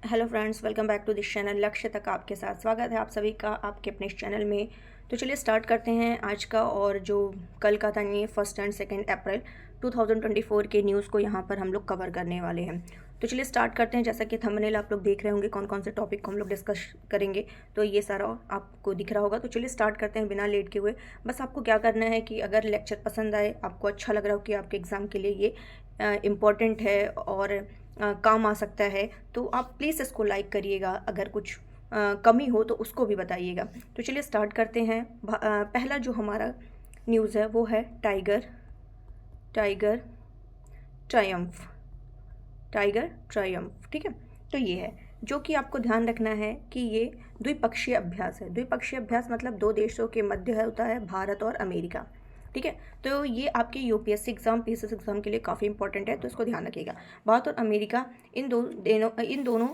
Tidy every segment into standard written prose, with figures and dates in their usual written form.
Hello friends, welcome back to this channel. लक्ष्य तक आपके साथ स्वागत है आप सभी का आपके अपने इस चैनल में। तो चलिए स्टार्ट करते हैं आज का। और जो कल का था ये 1 एंड 2 अप्रैल 2024 के न्यूज़ को यहाँ पर हम लोग कवर करने वाले हैं। तो चलिए स्टार्ट करते हैं। जैसा कि थंबनेल आप लोग देख रहे होंगे कौन कौन से टॉपिक को हम लोग डिस्कस करेंगे, तो ये सारा आपको दिख रहा होगा। तो चलिए स्टार्ट करते हैं बिना लेट के हुए। बस आपको क्या करना है कि अगर लेक्चर पसंद आए, आपको अच्छा लग रहा हो कि आपके एग्ज़ाम के लिए ये इम्पॉर्टेंट है और काम आ सकता है, तो आप प्लीज़ इसको लाइक करिएगा। अगर कुछ कमी हो तो उसको भी बताइएगा। तो चलिए स्टार्ट करते हैं। पहला जो हमारा न्यूज़ है वो है tiger tiger Triumph tiger Triumph. ठीक है, तो ये है जो कि आपको ध्यान रखना है कि ये द्विपक्षीय अभ्यास है। द्विपक्षीय अभ्यास मतलब दो देशों के मध्य होता है, भारत और अमेरिका। ठीक है, तो ये आपके यूपीएससी एग्जाम पीसीएस एग्जाम के लिए काफ़ी इंपॉर्टेंट है, तो इसको ध्यान रखिएगा। भारत और अमेरिका इन दोनों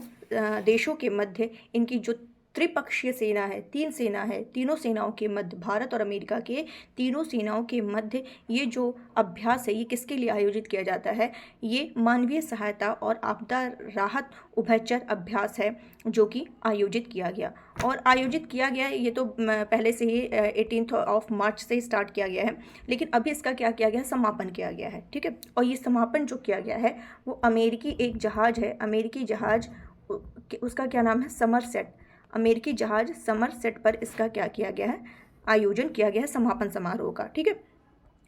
देशों के मध्य इनकी जो त्रिपक्षीय सेना है, तीन सेना है, तीनों सेनाओं के मध्य, भारत और अमेरिका के तीनों सेनाओं के मध्य ये जो अभ्यास है ये किसके लिए आयोजित किया जाता है? ये मानवीय सहायता और आपदा राहत उभयचर अभ्यास है जो कि आयोजित किया गया। और आयोजित किया गया है ये तो पहले से ही 18 मार्च से ही स्टार्ट किया गया है, लेकिन अभी इसका क्या किया गया है? समापन किया गया है। ठीक है, और ये समापन जो किया गया है वो अमेरिकी एक जहाज़ है, अमेरिकी जहाज़, उसका क्या नाम है? समरसेट। अमेरिकी जहाज़ समरसेट पर इसका क्या किया गया है? आयोजन किया गया है समापन समारोह का। ठीक है,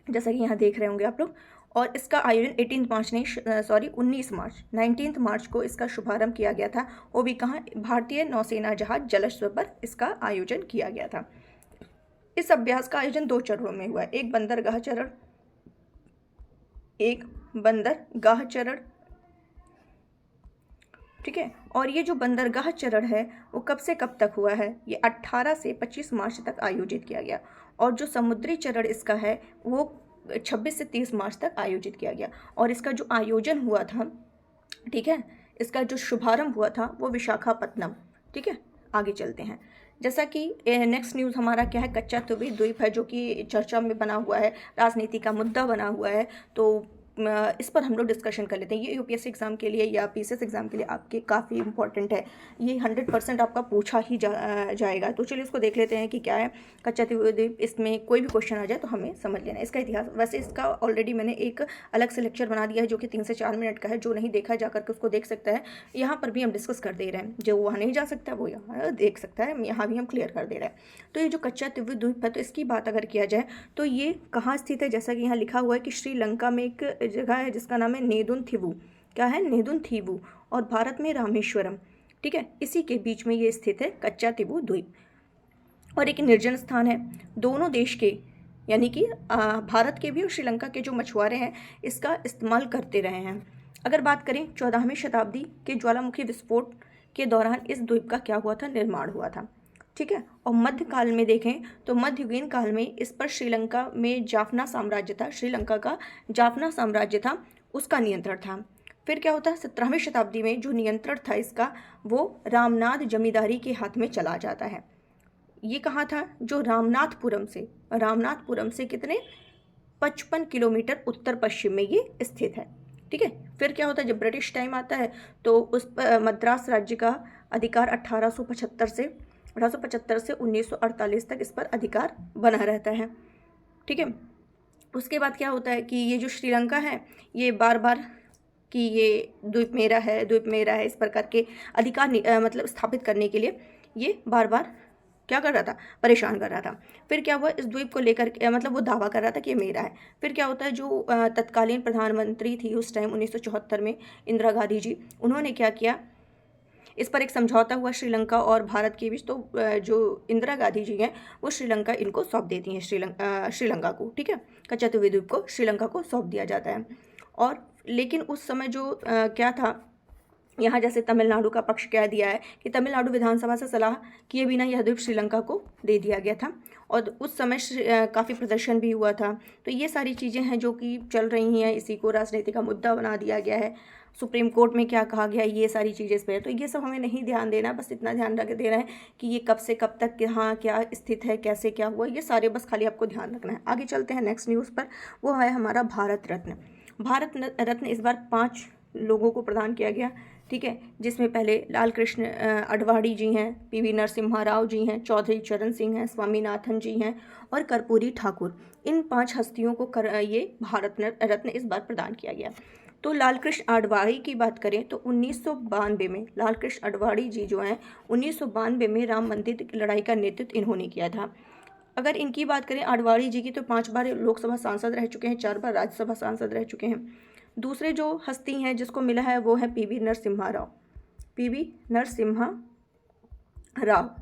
जैसा कि यहाँ देख रहे होंगे आप लोग। और इसका आयोजन 18 मार्च नहीं, सॉरी 19 मार्च 19 मार्च को इसका शुभारंभ किया गया था। वो भी कहाँ? भारतीय नौसेना जहाज जलश्व पर इसका आयोजन किया गया था। इस अभ्यास का आयोजन 2 चरणों में हुआ है, एक बंदरगाह चरण। ठीक है, और ये जो बंदरगाह चरण है वो कब से कब तक हुआ है? ये 18 से 25 मार्च तक आयोजित किया गया। और जो समुद्री चरण इसका है वो 26 से 30 मार्च तक आयोजित किया गया। और इसका जो आयोजन हुआ था, ठीक है, इसका जो शुभारंभ हुआ था वो विशाखापत्तनम। ठीक है, आगे चलते हैं। जैसा कि नेक्स्ट न्यूज़ हमारा क्या है? कच्चा द्वीप है जो कि चर्चा में बना हुआ है, राजनीति का मुद्दा बना हुआ है। तो इस पर हम लोग डिस्कशन कर लेते हैं। ये यूपीएससी एग्ज़ाम के लिए या पीसीएस एग्ज़ाम के लिए आपके काफ़ी इंपॉर्टेंट है। ये 100% आपका पूछा ही जाएगा। तो चलिए इसको देख लेते हैं कि क्या है कच्चा द्वीप। इसमें कोई भी क्वेश्चन आ जाए तो हमें समझ लेना है इसका इतिहास। वैसे इसका ऑलरेडी मैंने एक अलग से लेक्चर बना दिया है जो कि 3 से 4 मिनट का है। जो नहीं देखा जाकर के उसको देख सकता है। यहाँ पर भी हम डिस्कस कर दे रहे हैं, जो वहाँ नहीं जा सकता वो यहाँ देख सकता है। यहाँ भी हम क्लियर कर दे रहे हैं। तो ये जो कच्चा द्वीप है, तो इसकी बात अगर किया जाए तो ये कहाँ स्थित है? जैसा कि यहाँ लिखा हुआ है कि श्रीलंका में एक जगह है जिसका नाम है नेदुनथीवु। क्या है? नेदुनथीवु। और भारत में रामेश्वरम। ठीक है, इसी के बीच में ये स्थित है कच्चा द्वीप। और एक निर्जन स्थान है। दोनों देश के यानी कि भारत के भी और श्रीलंका के जो मछुआरे हैं इसका इस्तेमाल करते रहे हैं। अगर बात करें 14वीं शताब्दी के ज्वालामुखी विस्फोट के दौरान इस द्वीप का क्या हुआ था? निर्माण हुआ था। ठीक है, और मध्यकाल में देखें तो मध्ययुगीन काल में इस पर श्रीलंका में जाफना साम्राज्य था, श्रीलंका का जाफना साम्राज्य था, उसका नियंत्रण था। फिर क्या होता है? 17वीं शताब्दी में जो नियंत्रण था इसका वो रामनाथ जमींदारी के हाथ में चला जाता है। ये कहाँ था? जो रामनाथपुरम से कितने 55 किलोमीटर उत्तर पश्चिम में ये स्थित है। ठीक है, फिर क्या होता है? जब ब्रिटिश टाइम आता है तो उस पर मद्रास राज्य का अधिकार 1875 से 1948 तक इस पर अधिकार बना रहता है। ठीक है, उसके बाद क्या होता है कि ये जो श्रीलंका है ये बार बार कि ये द्वीप मेरा है इस प्रकार के अधिकार मतलब स्थापित करने के लिए ये बार बार क्या कर रहा था? परेशान कर रहा था। फिर क्या हुआ? इस द्वीप को लेकर मतलब वो दावा कर रहा था कि ये मेरा है। फिर क्या होता है? जो तत्कालीन प्रधानमंत्री थी उस टाइम 1974 में, इंदिरा गांधी जी, उन्होंने क्या किया? इस पर एक समझौता हुआ श्रीलंका और भारत के बीच। तो जो इंदिरा गांधी जी हैं वो श्रीलंका इनको सौंप देती हैं, श्रीलंका को। ठीक है, कच्चा द्वीप को श्रीलंका को सौंप दिया जाता है। और लेकिन उस समय जो क्या था, यहाँ जैसे तमिलनाडु का पक्ष कह दिया है कि तमिलनाडु विधानसभा से सलाह किए बिना यह द्वीप श्रीलंका को दे दिया गया था। और उस समय काफ़ी प्रदर्शन भी हुआ था। तो ये सारी चीज़ें हैं जो कि चल रही हैं, इसी को राजनीति का मुद्दा बना दिया गया है। सुप्रीम कोर्ट में क्या कहा गया, ये सारी चीज़ें इस पर। तो ये सब हमें नहीं ध्यान देना, बस इतना ध्यान रख देना है कि ये कब से कब तक कहाँ क्या स्थित है, कैसे क्या हुआ, ये सारे बस खाली आपको ध्यान रखना है। आगे चलते हैं नेक्स्ट न्यूज़ पर। वो है हमारा भारत रत्न। भारत रत्न इस बार 5 लोगों को प्रदान किया गया। ठीक है, जिसमें पहले लाल कृष्ण आडवाणी जी हैं, पीवी नरसिम्हा राव जी हैं, चौधरी चरण सिंह हैं, स्वामीनाथन जी हैं और कर्पूरी ठाकुर। इन 5 हस्तियों को ये भारत रत्न इस बार प्रदान किया गया। तो लाल कृष्ण आडवाणी की बात करें तो 1992 में लाल कृष्ण आडवाणी जी जो हैं 1992 में राम मंदिर की लड़ाई का नेतृत्व इन्होंने किया था। अगर इनकी बात करें आडवाणी जी की तो 5 बार लोकसभा सांसद रह चुके हैं, 4 बार राज्यसभा सांसद रह चुके हैं। दूसरे जो हस्ती हैं जिसको मिला है वो है पीवी नरसिम्हा राव। पीवी नरसिम्हा राव,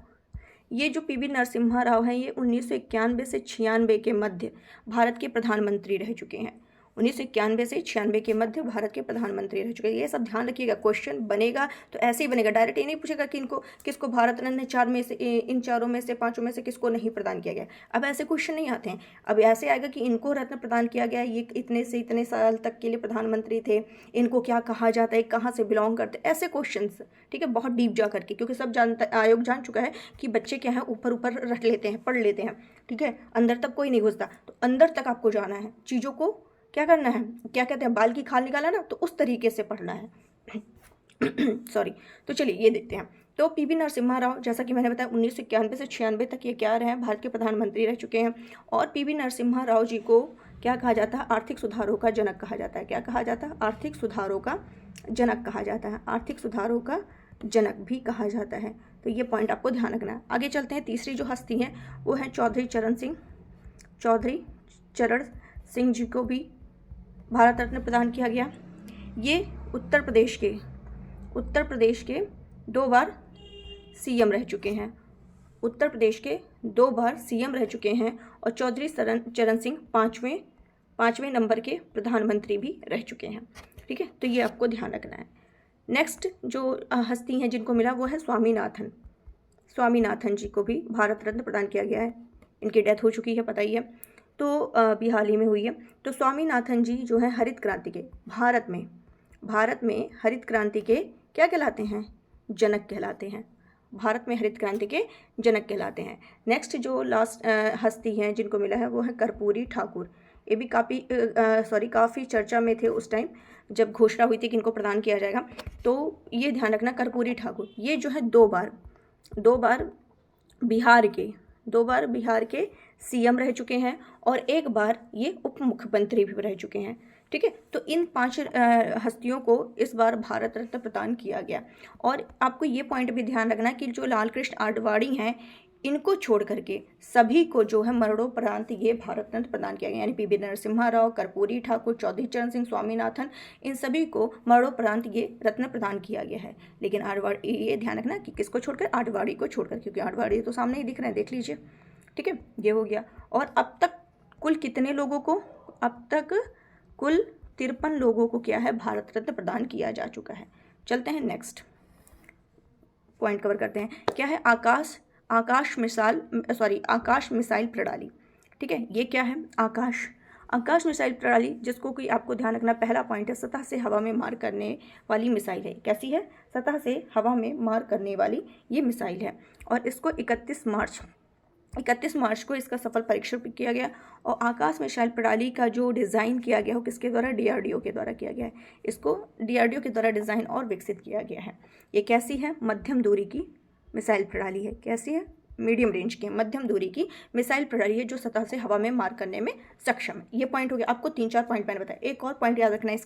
ये जो पीवी नरसिम्हा राव हैं ये 1991 से 96 के मध्य भारत के प्रधानमंत्री रह चुके हैं। 1991 से 96 के मध्य भारत के प्रधानमंत्री रह चुके हैं। ये सब ध्यान रखिएगा, क्वेश्चन बनेगा तो ऐसे ही बनेगा, डायरेक्ट ये नहीं पूछेगा कि इनको किसको भारत रत्न 4 में से, इन 4 में से 5 में से किसको नहीं प्रदान किया गया। अब ऐसे क्वेश्चन नहीं आते हैं। अब ऐसे आएगा कि इनको रत्न प्रदान किया गया, ये इतने से इतने साल तक के लिए प्रधानमंत्री थे, इनको क्या कहा जाता है, कहाँ से बिलोंग करते, ऐसे क्वेश्चन। ठीक है, बहुत डीप जा करके, क्योंकि सब आयोग जान चुका है कि बच्चे क्या है ऊपर ऊपर रट लेते हैं, पढ़ लेते हैं। ठीक है, अंदर तक कोई नहीं घुसता, तो अंदर तक आपको जाना है, चीज़ों को क्या करना है, क्या कहते हैं, बाल की खाल निकाला ना, तो उस तरीके से पढ़ना है। सॉरी। तो चलिए ये देखते हैं। तो पीवी नरसिम्हा राव, जैसा कि मैंने बताया 1991 से 96 तक ये क्या रहे हैं, भारत के प्रधानमंत्री रह चुके हैं। और पीवी नरसिम्हा राव जी को क्या कहा जाता है, आर्थिक सुधारों का जनक कहा जाता है। क्या कहा जाता है, आर्थिक सुधारों का जनक कहा जाता है, आर्थिक सुधारों का जनक भी कहा जाता है। तो ये पॉइंट आपको ध्यान रखना है। आगे चलते हैं, तीसरी जो हस्ती हैं वो है चौधरी चरण सिंह। चौधरी चरण सिंह जी को भी भारत रत्न प्रदान किया गया। ये उत्तर प्रदेश के 2 बार सीएम रह चुके हैं, उत्तर प्रदेश के 2 बार सीएम रह चुके हैं। और चौधरी चरण सिंह 5वें नंबर के प्रधानमंत्री भी रह चुके हैं। ठीक है, तो ये आपको ध्यान रखना है। नेक्स्ट जो हस्ती हैं जिनको मिला वो है स्वामीनाथन। स्वामीनाथन जी को भी भारत रत्न प्रदान किया गया है। इनकी डेथ हो चुकी है, पता ही है, तो अभी हाल ही में हुई है। तो स्वामीनाथन जी जो है हरित क्रांति के, भारत में हरित क्रांति के क्या कहलाते हैं, जनक कहलाते हैं। भारत में हरित क्रांति के जनक कहलाते हैं। नेक्स्ट जो लास्ट हस्ती हैं जिनको मिला है वो है कर्पूरी ठाकुर। ये भी काफ़ी चर्चा में थे उस टाइम जब घोषणा हुई थी कि इनको प्रदान किया जाएगा। तो ये ध्यान रखना, कर्पूरी ठाकुर ये जो है 2 बार बिहार के सीएम रह चुके हैं और 1 बार ये उप मुख्यमंत्री भी रह चुके हैं। ठीक है, तो इन 5 हस्तियों को इस बार भारत रत्न प्रदान किया गया। और आपको ये पॉइंट भी ध्यान रखना कि जो लाल कृष्ण आडवाणी हैं इनको छोड़ करके सभी को जो है मरणोपरांत ये भारत रत्न प्रदान किया गया। यानी पीवी नरसिम्हा राव, कर्पूरी ठाकुर, चौधरी चरण सिंह, स्वामीनाथन, इन सभी को मरणोपरांत ये रत्न प्रदान किया गया है। लेकिन आडवाणी, ये ध्यान रखना कि किसको छोड़कर, आडवाणी को छोड़कर, क्योंकि आडवाणी तो सामने ही दिख रहे हैं, देख लीजिए। ठीक है, ये हो गया। और अब तक कुल कितने लोगों को, अब तक कुल 53 लोगों को क्या है, भारत रत्न प्रदान किया जा चुका है। चलते हैं नेक्स्ट पॉइंट कवर करते हैं। क्या है, आकाश मिसाइल प्रणाली। ठीक है, ये क्या है, आकाश मिसाइल प्रणाली, जिसको कि आपको ध्यान रखना, पहला पॉइंट है सतह से हवा में मार करने वाली मिसाइल है। कैसी है, सतह से हवा में मार करने वाली ये मिसाइल है। और इसको 31 मार्च को इसका सफल परीक्षण किया गया। और आकाश मिसाइल प्रणाली का जो डिज़ाइन किया गया वो किसके द्वारा, DRDO के द्वारा किया गया है। इसको DRDO के द्वारा डिज़ाइन और विकसित किया गया है। ये कैसी है, मध्यम दूरी की मिसाइल प्रणाली है। कैसी है, मीडियम रेंज की, मध्यम दूरी की मिसाइल प्रणाली है जो सतह से हवा में मार करने में सक्षम है। ये पॉइंट हो गया। आपको 3-4 पॉइंट मैंने बताया। एक और पॉइंट याद रखना है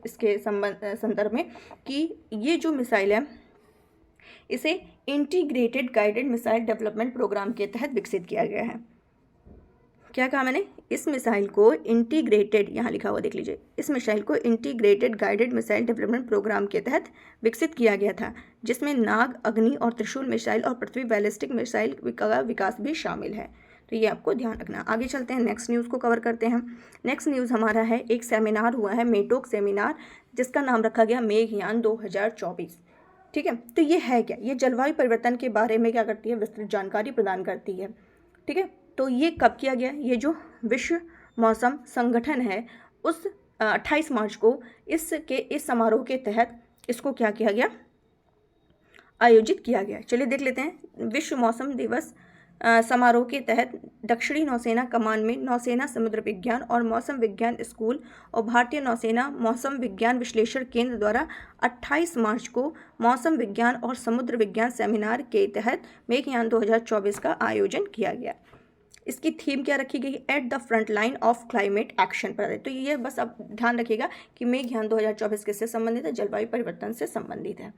इसके संदर्भ में कि ये जो मिसाइल है इसे integrated guided missile development programme के तहत विकसित किया गया है। क्या कहा मैंने, इस मिसाइल को इंटीग्रेटेड, यहाँ लिखा हुआ देख लीजिए, इस मिसाइल को integrated guided missile development programme के तहत विकसित किया गया था, जिसमें नाग, अग्नि और त्रिशूल मिसाइल और पृथ्वी बैलिस्टिक मिसाइल का विकास भी शामिल है। तो ये आपको ध्यान रखना। आगे चलते हैं, नेक्स्ट न्यूज़ को कवर करते हैं। नेक्स्ट न्यूज़ हमारा है, एक सेमिनार हुआ है, मेटोक सेमिनार, जिसका नाम रखा गया मेघयान 2024। ठीक है, तो ये है क्या, ये जलवायु परिवर्तन के बारे में क्या करती है, विस्तृत जानकारी प्रदान करती है। ठीक है, तो ये कब किया गया, ये जो विश्व मौसम संगठन है उस 28 मार्च को इस समारोह के तहत इसको क्या किया गया, आयोजित किया गया। चलिए देख लेते हैं। विश्व मौसम दिवस समारोह के तहत दक्षिणी नौसेना कमान में नौसेना समुद्र विज्ञान और मौसम विज्ञान स्कूल और भारतीय नौसेना मौसम विज्ञान विश्लेषण केंद्र द्वारा 28 मार्च को मौसम विज्ञान और समुद्र विज्ञान सेमिनार के तहत मेघयान 2024 का आयोजन किया गया। इसकी थीम क्या रखी गई? At the front line of climate action पर। तो ये बस अब ध्यान रखिएगा कि मेघयान 2024 किससे संबंधित है? जलवायु परिवर्तन से संबंधित है।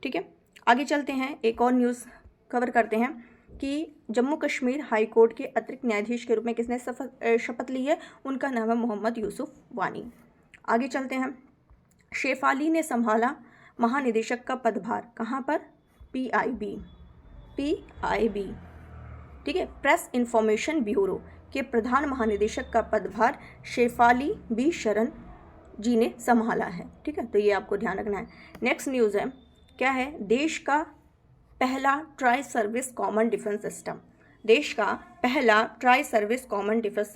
ठीक है, आगे चलते हैं, एक और न्यूज़ कवर करते हैं कि जम्मू कश्मीर हाई कोर्ट के अतिरिक्त न्यायाधीश के रूप में किसने शपथ ली है? उनका नाम है मोहम्मद यूसुफ वानी। आगे चलते हैं, शेफाली ने संभाला महानिदेशक का पदभार, कहाँ पर? PIB। ठीक है, प्रेस इंफॉर्मेशन ब्यूरो के प्रधान महानिदेशक का पदभार शेफाली बी शरण जी ने संभाला है। ठीक है, तो ये आपको ध्यान रखना है। नेक्स्ट न्यूज़ है, क्या है? देश का पहला tri service common defence system, देश का पहला tri service common defence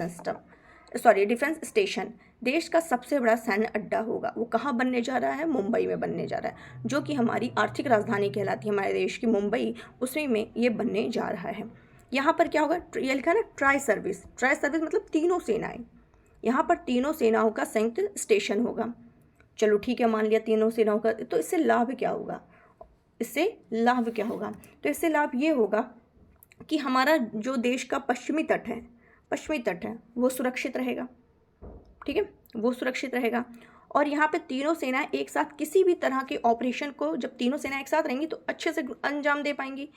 defence station देश का सबसे बड़ा सैन्य अड्डा होगा। वो कहाँ बनने जा रहा है? मुंबई में बनने जा रहा है, जो कि हमारी आर्थिक राजधानी कहलाती है हमारे देश की, मुंबई, उसी में ये बनने जा रहा है। यहाँ पर क्या होगा? ये लिखा है ना ट्राई सर्विस मतलब तीनों सेनाएं, यहाँ पर तीनों सेनाओं का संयुक्त स्टेशन होगा। चलो ठीक है, मान लिया तीनों सेनाओं का, तो इससे लाभ क्या होगा? तो इससे लाभ ये होगा कि हमारा जो देश का पश्चिमी तट है वो सुरक्षित रहेगा। ठीक है, वो सुरक्षित रहेगा। और यहाँ पे तीनों सेनाएं एक साथ किसी भी तरह के ऑपरेशन को, जब तीनों सेनाएं एक साथ रहेंगी तो अच्छे से अंजाम दे पाएंगी।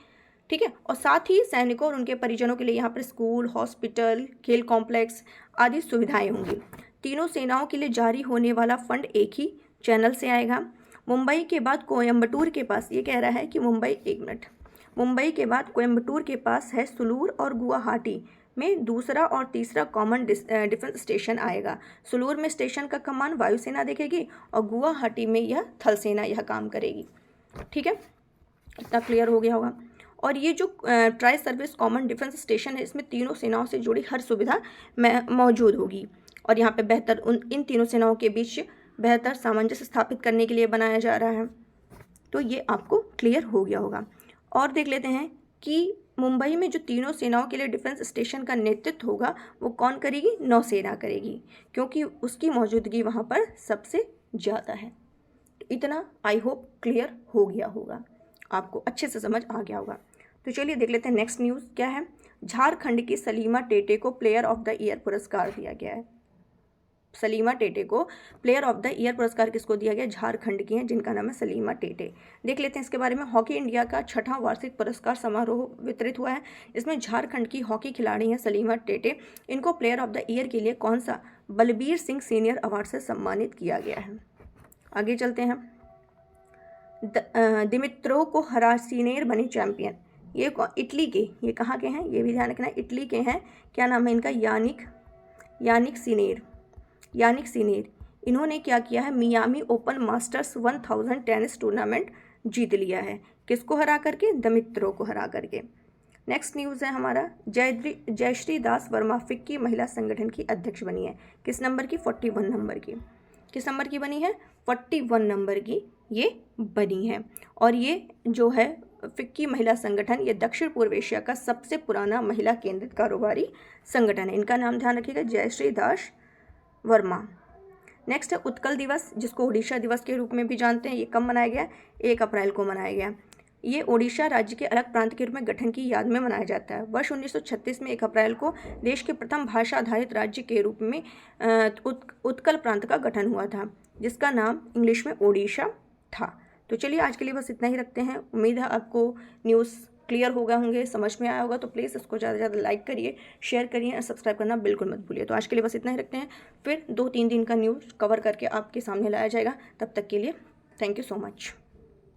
ठीक है, और साथ ही सैनिकों और उनके परिजनों के लिए यहाँ पर स्कूल, हॉस्पिटल, खेल कॉम्प्लेक्स आदि सुविधाएं होंगी। तीनों सेनाओं के लिए जारी होने वाला फंड एक ही चैनल से आएगा। मुंबई के बाद कोयम्बटूर के पास, ये कह रहा है कि मुंबई के बाद कोयम्बटूर के पास है सुलूर और गुवाहाटी में दूसरा और तीसरा कॉमन डिफेंस स्टेशन आएगा। सुलूर में स्टेशन का कमान वायुसेना देखेगी और गुवाहाटी में यह थल सेना यह काम करेगी। ठीक है, इतना क्लियर हो गया होगा। और ये जो tri service common defence station है, इसमें तीनों सेनाओं से जुड़ी हर सुविधा मौजूद होगी और यहाँ पे इन तीनों सेनाओं के बीच बेहतर सामंजस्य स्थापित करने के लिए बनाया जा रहा है। तो ये आपको क्लियर हो गया होगा। और देख लेते हैं कि मुंबई में जो तीनों सेनाओं के लिए डिफेंस स्टेशन का नेतृत्व होगा वो कौन करेगी? नौसेना करेगी, क्योंकि उसकी मौजूदगी वहाँ पर सबसे ज़्यादा है। तो इतना आई होप क्लियर हो गया होगा, आपको अच्छे से समझ आ गया होगा। तो चलिए देख लेते हैं नेक्स्ट न्यूज़ क्या है। झारखंड की सलीमा टेटे को प्लेयर ऑफ द ईयर पुरस्कार दिया गया है। सलीमा टेटे को प्लेयर ऑफ द ईयर पुरस्कार किसको दिया गया? झारखंड की हैं, जिनका नाम है सलीमा टेटे। देख लेते हैं इसके बारे में। हॉकी इंडिया का 6वां वार्षिक पुरस्कार समारोह वितरित हुआ है। इसमें झारखंड की हॉकी खिलाड़ी हैं सलीमा टेटे। इनको प्लेयर ऑफ द ईयर के लिए कौन सा? बलबीर सिंह सीनियर अवार्ड से सम्मानित किया गया है। आगे चलते हैं। दिमित्रो को हरा सीनेर बने चैंपियन। ये इटली के, ये कहाँ के हैं? ये भी ध्यान रखना है, इटली के हैं। क्या नाम है इनका? यानिक सीनेर। इन्होंने क्या किया है? Miami Open Masters 1000 tennis tournament जीत लिया है। किसको हरा करके? दिमित्रो को हरा करके। नेक्स्ट न्यूज़ है हमारा, जयश्री दास वर्मा फिक्की महिला संगठन की अध्यक्ष बनी है। किस नंबर की? 41 नंबर की। किस नंबर की बनी है? 41 नंबर की ये बनी है। और ये जो है फिक्की महिला संगठन, ये दक्षिण पूर्व एशिया का सबसे पुराना महिला केंद्रित कारोबारी संगठन है। इनका नाम ध्यान रखिएगा, जयश्री दास वर्मा। नेक्स्ट है उत्कल दिवस, जिसको ओडिशा दिवस के रूप में भी जानते हैं। ये कब मनाया गया? 1 अप्रैल को मनाया गया। ये ओडिशा राज्य के अलग प्रांत के रूप में गठन की याद में मनाया जाता है। वर्ष 1936 में 1 अप्रैल को देश के प्रथम भाषा आधारित राज्य के रूप में उत्कल प्रांत का गठन हुआ था, जिसका नाम इंग्लिश में ओडिशा था। तो चलिए आज के लिए बस इतना ही रखते हैं। उम्मीद है आपको न्यूज़ क्लियर हो गए होंगे, समझ में आया होगा। तो प्लीज़ इसको ज़्यादा से ज़्यादा लाइक करिए, शेयर करिए और सब्सक्राइब करना बिल्कुल मत भूलिए। तो आज के लिए बस इतना ही रखते हैं, फिर 2-3 दिन का न्यूज़ कवर करके आपके सामने लाया जाएगा। तब तक के लिए थैंक यू सो मच।